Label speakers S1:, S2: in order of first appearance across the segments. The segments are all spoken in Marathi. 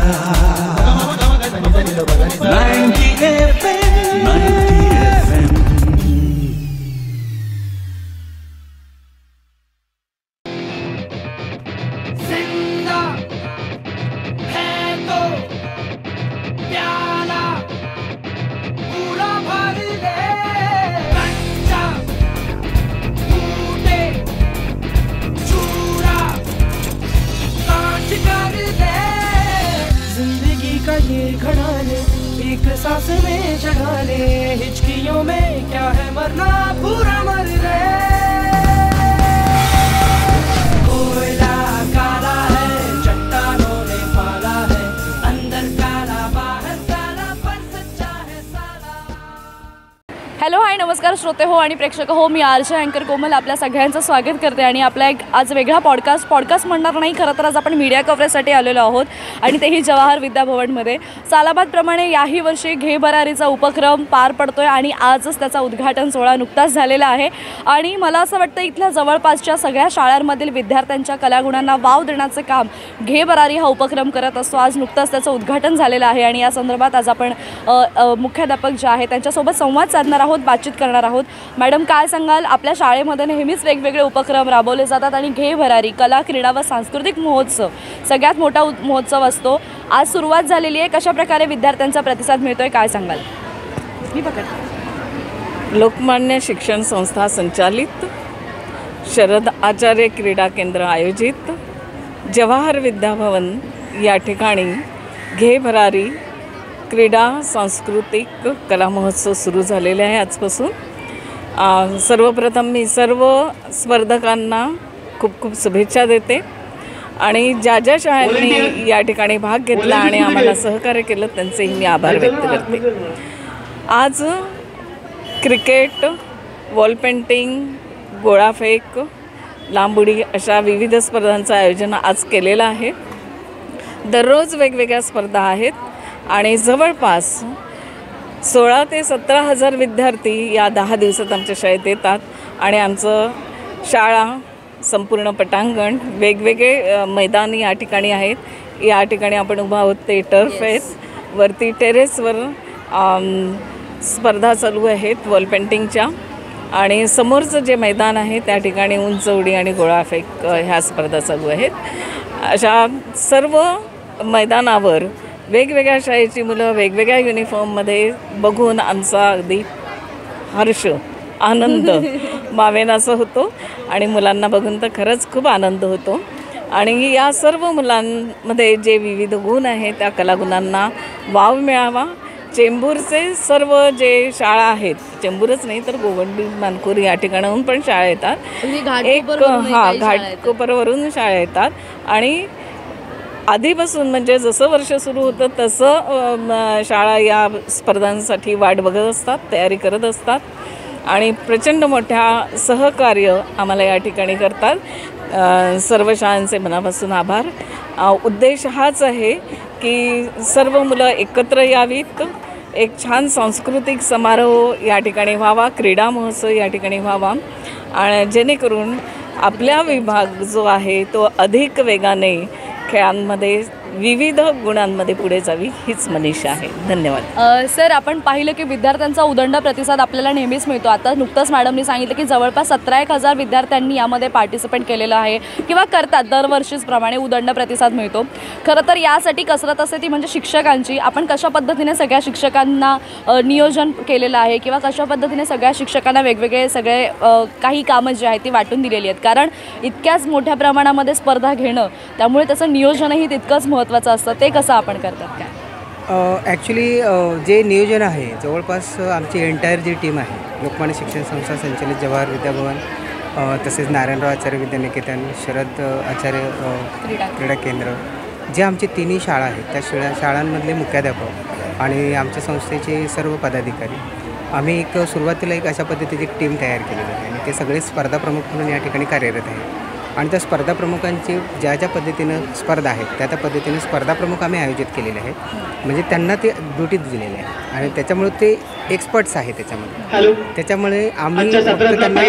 S1: 90 FM, 90 FM.
S2: जिंदा है तो प्याला पूरा भर ले, कच्चा टूटे चूरा काट कर ले। जिंदगी का ये घड़ाले एक सांस में चढ़ा ले, हिचकियों में क्या है मरना, पूरा मर ले। कोयला काला है, चट्टानों ने पाला है, अंदर काला बाहर काला, पर सच्चा है साला।
S3: हॅलो हाय नमस्कार श्रोते हो आणि प्रेक्षक हो, मी आरजे अँकर कोमल आपल्या सगळ्यांचं स्वागत करते आणि आपला एक आज वेगळा पॉडकास्ट म्हणणार नाही, खरं तर आज आपण मीडिया कव्हरेजसाठी आलेलो आहोत आणि तेही जवाहर विद्याभवनमध्ये. सालाबादप्रमाणे याही वर्षी घे भरारीचा उपक्रम पार पडतोय आणि आजच त्याचा उद्घाटन सोहळा नुकताच झालेला आहे आणि मला असं वाटतं इथल्या जवळपासच्या सगळ्या शाळांमधील विद्यार्थ्यांच्या कलागुणांना वाव देण्याचं काम घे भरारी हा उपक्रम करत असतो. आज नुकताच त्याचं उद्घाटन झालेलं आहे आणि या संदर्भात आज आपण मुख्याध्यापक जे आहे त्यांच्यासोबत संवाद साधणार आहोत, बातचीत करणार आहोत. मॅडम काय सांगाल, आपल्या शाळेमध्ये नेहमीच वेगवेगळे उपक्रम राबवले जातात आणि घे भरारी कला क्रीडा व सांस्कृतिक महोत्सव सगळ्यात मोठा महोत्सव असतो. आज सुरुवात झालेली आहे, कशा प्रकारे विद्यार्थ्यांचा प्रतिसाद मिळतोय काय सांगाल? मी पकड
S4: लोकमान्य शिक्षण संस्था संचालित शरद आचार्य क्रीडा केंद्र आयोजित जवाहर विद्याभवन या ठिकाणी घे भरारी क्रीडा सांस्कृतिक कला महोत्सव सुरू झालेले आहे आजपासून. सर्वप्रथम मी सर्व स्पर्धकांना खूप खूप शुभेच्छा देते आणि ज्या ज्या शाळांनी या ठिकाणी भाग घेतला आणि आम्हाला सहकार्य केलं त्यांचेही मी आभार व्यक्त करते. आज क्रिकेट, वॉल पेंटिंग, गोळाफेक, लांब उडी अशा विविध स्पर्धांचं आयोजन आज केलेलं आहे. दररोज वेगवेगळ्या स्पर्धा आहेत आणि जवळपास 16 ते 17 हजार विद्यार्थी या 10 दिवसात आमच्या शाळेत येतात आणि आमचं शाळा संपूर्ण पटांगण वेगवेगळे मैदान या ठिकाणी आहेत. या ठिकाणी आपण उभा आहोत ते टर्फ आहेत. वरती टेरेसवर स्पर्धा चालू आहेत वॉल पेंटिंगच्या आणि समोरचं जे मैदान आहे त्या ठिकाणी उंच उडी आणि गोळाफेक ह्या स्पर्धा चालू आहेत. अशा सर्व मैदानावर वेगवेगळ्या शाळेची मुलं वेगवेगळ्या युनिफॉर्ममध्ये बघून आमचा अगदी हर्ष आनंद मावेनासा होतो आणि मुलांना बघून तर खरंच खूप आनंद होतो. आणि या सर्व मुलांमध्ये जे विविध गुण आहेत त्या कलागुणांना वाव मिळावा. चेंबूरचे सर्व जे शाळा आहेत, चेंबूरच नाही तर गोवंडी, मानपूर या ठिकाणाहून पण शाळा येतात. घाटकोपरवरून शाळा येतात आणि आधीपासून म्हणजे जसं वर्ष सुरू होतं तसं शाळा या स्पर्धांसाठी वाट बघत असतात, तयारी करत असतात आणि प्रचंड मोठ्या सहकार्य आम्हाला या ठिकाणी करतात. सर्व शाळांचे मनापासून आभार. उद्देश हाच आहे की सर्व मुलं एकत्र यावीत, एक छान सांस्कृतिक समारोह या ठिकाणी व्हावा, क्रीडा महोत्सव या ठिकाणी व्हावा आणि जेणेकरून आपला विभाग जो आहे तो अधिक वेगाने खेळांमध्ये विविध गुणांमध्ये पुढे जावी हीच मनीषा आहे. धन्यवाद.
S3: सर, आपण पाहिलं की विद्यार्थ्यांचा उदंड प्रतिसाद आपल्याला नेहमीच मिळतो. आता नुकतंच मॅडमनी सांगितलं की जवळपास 17,000 विद्यार्थ्यांनी यामध्ये पार्टिसिपेट केलेलं आहे किंवा करतात. दरवर्षीच प्रमाणे उदंड प्रतिसाद मिळतो. खरं तर यासाठी कसरत असते ती म्हणजे शिक्षकांची. आपण कशा पद्धतीने सगळ्या शिक्षकांना नियोजन केलेलं आहे किंवा कशा पद्धतीने सगळ्या शिक्षकांना वेगवेगळे सगळे काही कामं जी आहेत ती वाटून दिलेली आहेत, कारण इतक्याच मोठ्या प्रमाणामध्ये स्पर्धा घेणं त्यामुळे त्याचं नियोजनही तितकंच महत्त्वाचं असतं. ते कसं आपण करतात काय?
S5: ॲक्च्युली जे नियोजन आहे जवळपास आमची एंटायर जी टीम आहे, लोकमान्य शिक्षण संस्था संचलित जवाहर विद्याभवन, तसेच नारायणराव आचार्य विद्यानिकेतन, शरद आचार्य क्रीडा केंद्र, जे आमचे तिन्ही शाळा आहेत त्या शाळांमधले मुख्याध्यापक आणि आमच्या संस्थेचे सर्व पदाधिकारी, आम्ही सुरुवातीला एक अशा पद्धतीची टीम तयार केलेली आहे आणि ते सगळे स्पर्धा प्रमुख म्हणून या ठिकाणी कार्यरत आहे. आणि त्या स्पर्धा प्रमुखांची ज्या ज्या पद्धतीनं स्पर्धा आहेत त्या त्या पद्धतीनं स्पर्धा प्रमुख आम्ही आयोजित केलेले आहेत. म्हणजे त्यांना ते ड्युटी दिलेले आहे आणि त्याच्यामुळे ते एक्सपर्ट्स आहेत त्याच्यामध्ये. त्याच्यामुळे आम्ही फक्त त्यांना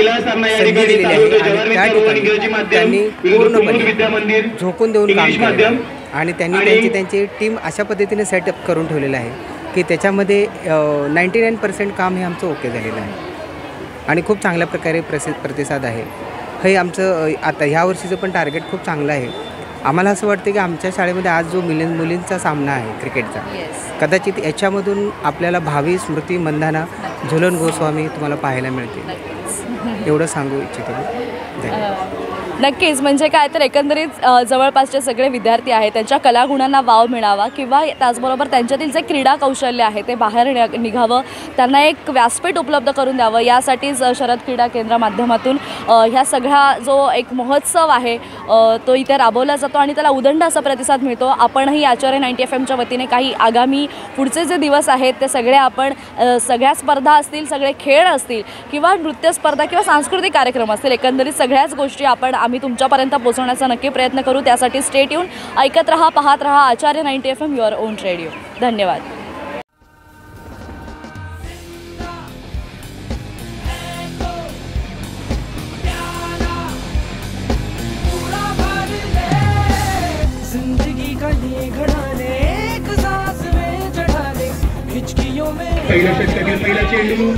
S5: संधी दिलेली आहे आणि त्या ठिकाणी त्यांनी पूर्णपणे झोकून देऊन काम केलं आहे. आणि त्यांनी त्यांची टीम अशा पद्धतीने सेटअप करून ठेवलेलं आहे की त्याच्यामध्ये 99% काम हे आमचं ओके झालेलं आहे आणि खूप चांगल्या प्रकारे प्रतिसाद आहे. हे आमचं आता ह्या वर्षीचं पण टार्गेट खूप चांगलं आहे. आम्हाला असं वाटतं की आमच्या शाळेमध्ये आज जो मुलींचा सामना आहे क्रिकेटचा, कदाचित याच्यामधून आपल्याला भावी स्मृती मंदाना, झुलन गोस्वामी तुम्हाला पाहायला मिळतील. एवढं सांगू इच्छितो मी.
S3: नक्कीच. म्हणजे काय तर एकंदरीत जवळपासचे सगळे विद्यार्थी आहेत त्यांच्या कलागुणांना वाव मिळावा किंवा त्याचबरोबर त्यांच्यातील जे क्रीडा कौशल्य आहे ते बाहेर निघावं, त्यांना एक व्यासपीठ उपलब्ध करून द्यावं, यासाठीच शरद क्रीडा केंद्र माध्यमातून ह्या सगळा जो एक महोत्सव आहे तो इथे राबवला जातो आणि त्याला उदंड असा प्रतिसाद मिळतो. आपणही आचार्य 90 FMच्या वतीने काही आगामी पुढचे जे दिवस आहेत ते सगळे आपण सगळ्या स्पर्धा असतील, सगळे खेळ असतील किंवा नृत्य स्पर्धा किंवा सांस्कृतिक कार्यक्रम असतील, एकंदरीत सगळ्याच गोष्टी आम्ही तुमच्यापर्यंत पोहोचवण्याचा नक्की प्रयत्न करू. त्यासाठी स्टेट येऊन ऐकत रहा, पाहत रहा आचार्य 90 FM, युअर ओन रेडिओ. धन्यवाद.
S2: जिंदगी का ये घड़ा ले एक सांस में चढ़ा ले, हिचकियों में
S6: पहिल्या षटकातील पहिला चेंडू